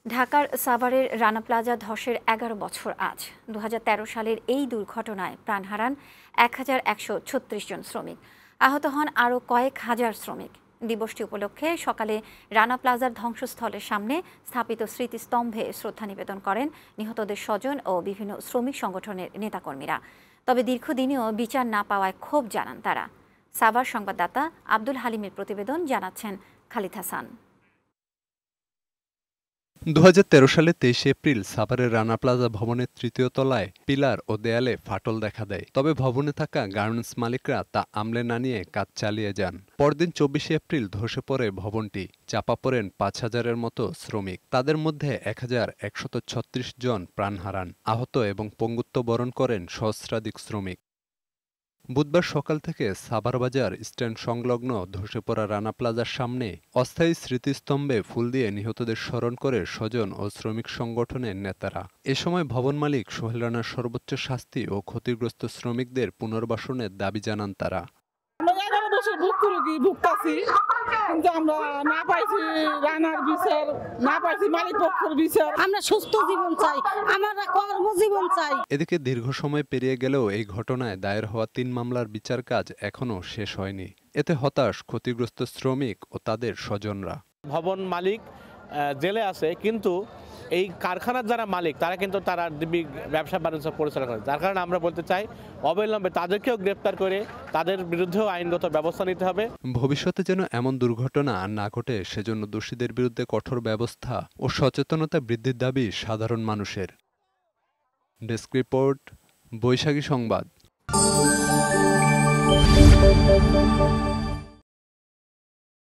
ঢাকার সাভারের রানা প্লাজা ধসের ১১ বছর আজ। ২০১৩ সালের এই দুর্ঘটনায় প্রাণ হারান ১,১৩৬ জন শ্রমিক, আহত হন আরও কয়েক হাজার শ্রমিক। দিবসটি উপলক্ষে সকালে রানা প্লাজার ধ্বংসস্থলের সামনে স্থাপিত স্মৃতিস্তম্ভে শ্রদ্ধা নিবেদন করেন নিহতদের স্বজন ও বিভিন্ন শ্রমিক সংগঠনের নেতাকর্মীরা। তবে দীর্ঘদিনেও বিচার না পাওয়ায় ক্ষোভ জানান তারা। সাভার সংবাদদাতা আব্দুল হালিমের প্রতিবেদন, জানাচ্ছেন খালিদ হাসান। ২০১৩ সালে ২৩ এপ্রিল সাভারের রানা প্লাজা ভবনের তৃতীয় তলায় পিলার ও দেয়ালে ফাটল দেখা দেয়। তবে ভবনে থাকা গার্মেন্টস মালিকরা তা আমলে না নিয়ে কাজ চালিয়ে যান। পরদিন ২৪ এপ্রিল ধসে পড়ে ভবনটি। চাপা পড়েন ৫,০০০-এর মতো শ্রমিক। তাদের মধ্যে ১,১৩৬ জন প্রাণ হারান। আহত এবং পঙ্গুত্ব বরণ করেন সহস্রাধিক শ্রমিক। বুধবার সকাল থেকে সাভার বাজার স্ট্যান্ড সংলগ্ন ধসে পড়া রানা প্লাজার সামনে অস্থায়ী স্মৃতিস্তম্ভে ফুল দিয়ে নিহতদের স্মরণ করে স্বজন ও শ্রমিক সংগঠনের নেতারা। এ সময় ভবন মালিক সোহেল রানার সর্বোচ্চ শাস্তি ও ক্ষতিগ্রস্ত শ্রমিকদের পুনর্বাসনের দাবি জানান তারা। কিন্তু আমরা না পাইছি রানার বিচার, না পাইছি মালিক পক্ষের বিচার। আমরা সুস্থ জীবন চাই, আমরা কর্মজীবন চাই। এদিকে দীর্ঘ সময় পেরিয়ে গেলেও এই ঘটনায় দায়ের হওয়া ৩ মামলার বিচার কাজ এখনও শেষ হয়নি। এতে হতাশ ক্ষতিগ্রস্ত শ্রমিক ও তাদের স্বজনরা। ভবন মালিক জেলে আছে, কিন্তু এই কারখানার যারা মালিক তারা কিন্তু তারা ব্যবসা বাণিজ্য পরিচালনা করে। যার কারণে আমরা বলতে চাই অবিলম্বে তাদেরকেও গ্রেপ্তার করে তাদের বিরুদ্ধেও আইনগত ব্যবস্থা নিতে হবে। ভবিষ্যতে যেন এমন দুর্ঘটনা আর না ঘটে, সেজন্য দোষীদের বিরুদ্ধে কঠোর ব্যবস্থা ও সচেতনতা বৃদ্ধির দাবি সাধারণ মানুষের। ডেস্ক রিপোর্ট, বৈশাখী সংবাদ।